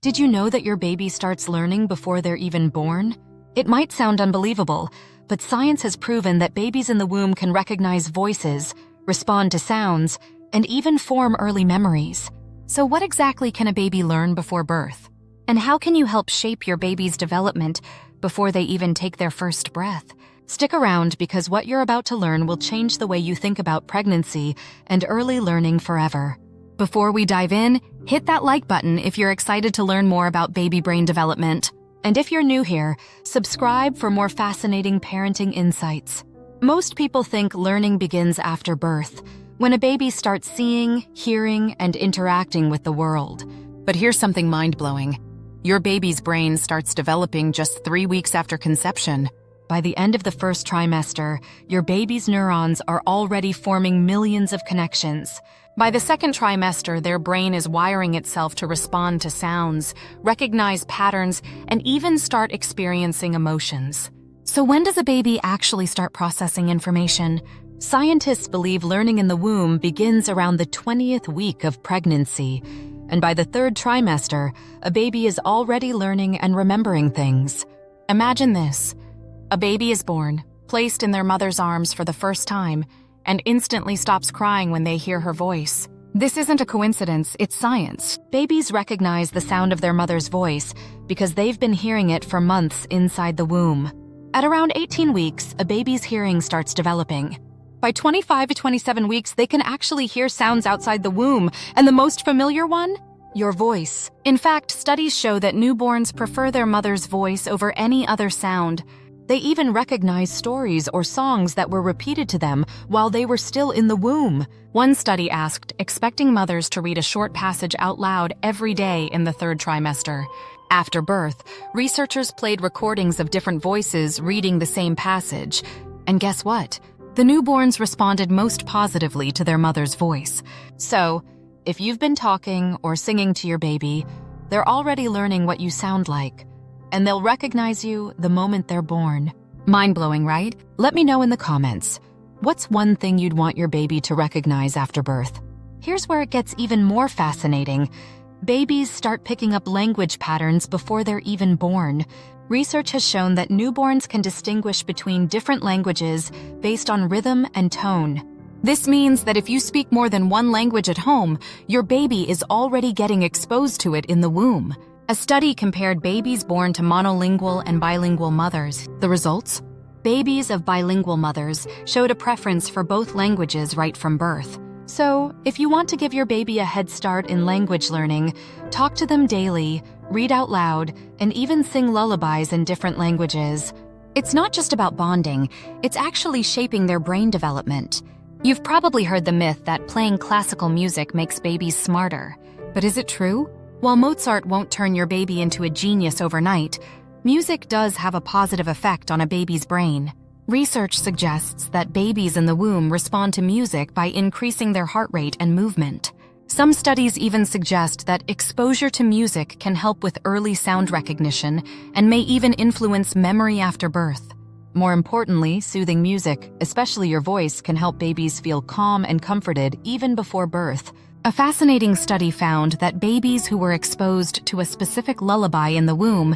Did you know that your baby starts learning before they're even born? It might sound unbelievable, but science has proven that babies in the womb can recognize voices, respond to sounds, and even form early memories. So what exactly can a baby learn before birth? And how can you help shape your baby's development before they even take their first breath? Stick around because what you're about to learn will change the way you think about pregnancy and early learning forever. Before we dive in, hit that like button if you're excited to learn more about baby brain development. And if you're new here, subscribe for more fascinating parenting insights. Most people think learning begins after birth, when a baby starts seeing, hearing, and interacting with the world. But here's something mind-blowing. Your baby's brain starts developing just 3 weeks after conception. By the end of the first trimester, your baby's neurons are already forming millions of connections. By the second trimester, their brain is wiring itself to respond to sounds, recognize patterns, and even start experiencing emotions. So when does a baby actually start processing information? Scientists believe learning in the womb begins around the 20th week of pregnancy, and by the third trimester, a baby is already learning and remembering things. Imagine this. A baby is born, placed in their mother's arms for the first time, and instantly stops crying when they hear her voice. This isn't a coincidence, it's science. Babies recognize the sound of their mother's voice because they've been hearing it for months inside the womb. At around 18 weeks, a baby's hearing starts developing. By 25 to 27 weeks, they can actually hear sounds outside the womb, and the most familiar one? Your voice. In fact, studies show that newborns prefer their mother's voice over any other sound. They even recognize stories or songs that were repeated to them while they were still in the womb. One study asked expecting mothers to read a short passage out loud every day in the third trimester. After birth, researchers played recordings of different voices reading the same passage. And guess what? The newborns responded most positively to their mother's voice. So, if you've been talking or singing to your baby, they're already learning what you sound like. And they'll recognize you the moment they're born. Mind-blowing, right? Let me know in the comments. What's one thing you'd want your baby to recognize after birth? Here's where it gets even more fascinating. Babies start picking up language patterns before they're even born. Research has shown that newborns can distinguish between different languages based on rhythm and tone. This means that if you speak more than one language at home, your baby is already getting exposed to it in the womb. A study compared babies born to monolingual and bilingual mothers. The results? Babies of bilingual mothers showed a preference for both languages right from birth. So, if you want to give your baby a head start in language learning, talk to them daily, read out loud, and even sing lullabies in different languages. It's not just about bonding, it's actually shaping their brain development. You've probably heard the myth that playing classical music makes babies smarter. But is it true? While Mozart won't turn your baby into a genius overnight, music does have a positive effect on a baby's brain. Research suggests that babies in the womb respond to music by increasing their heart rate and movement. Some studies even suggest that exposure to music can help with early sound recognition and may even influence memory after birth. More importantly, soothing music, especially your voice, can help babies feel calm and comforted even before birth. A fascinating study found that babies who were exposed to a specific lullaby in the womb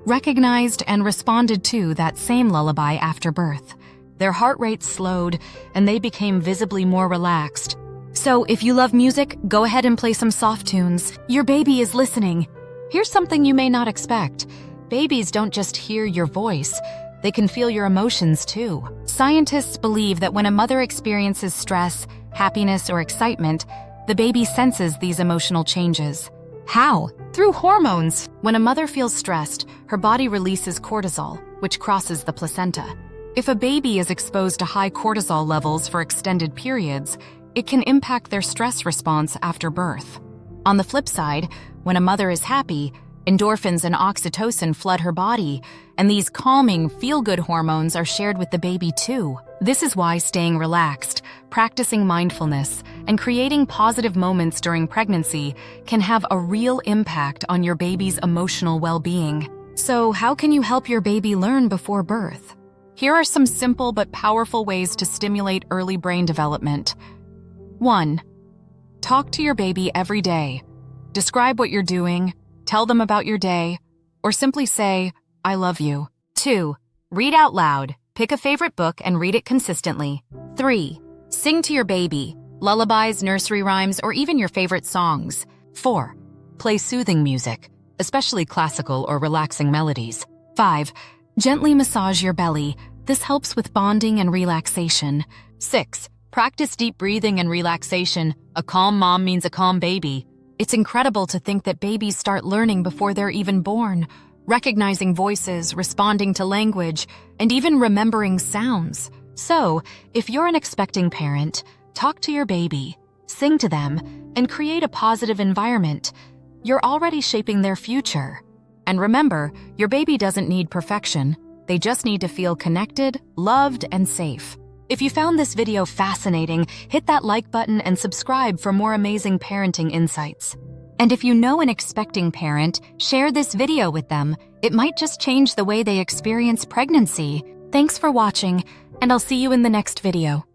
recognized and responded to that same lullaby after birth. Their heart rate slowed, and they became visibly more relaxed. So if you love music, go ahead and play some soft tunes. Your baby is listening. Here's something you may not expect. Babies don't just hear your voice. They can feel your emotions too. Scientists believe that when a mother experiences stress, happiness, or excitement, the baby senses these emotional changes. How? Through hormones. When a mother feels stressed, her body releases cortisol, which crosses the placenta. If a baby is exposed to high cortisol levels for extended periods, it can impact their stress response after birth. On the flip side, when a mother is happy, endorphins and oxytocin flood her body, and these calming, feel-good hormones are shared with the baby too. This is why staying relaxed, practicing mindfulness, and creating positive moments during pregnancy can have a real impact on your baby's emotional well-being. So, how can you help your baby learn before birth? Here are some simple but powerful ways to stimulate early brain development. 1. Talk to your baby every day. Describe what you're doing, tell them about your day, or simply say, I love you. 2. Read out loud. Pick a favorite book and read it consistently. 3. Sing to your baby. Lullabies, nursery rhymes, or even your favorite songs. 4. Play soothing music, especially classical or relaxing melodies. 5. Gently massage your belly. This helps with bonding and relaxation. 6. Practice deep breathing and relaxation. A calm mom means a calm baby. It's incredible to think that babies start learning before they're even born, recognizing voices, responding to language, and even remembering sounds. So, if you're an expecting parent, talk to your baby, sing to them, and create a positive environment. You're already shaping their future. And remember, your baby doesn't need perfection. They just need to feel connected, loved, and safe. If you found this video fascinating, hit that like button and subscribe for more amazing parenting insights. And if you know an expecting parent, share this video with them. It might just change the way they experience pregnancy. Thanks for watching, and I'll see you in the next video.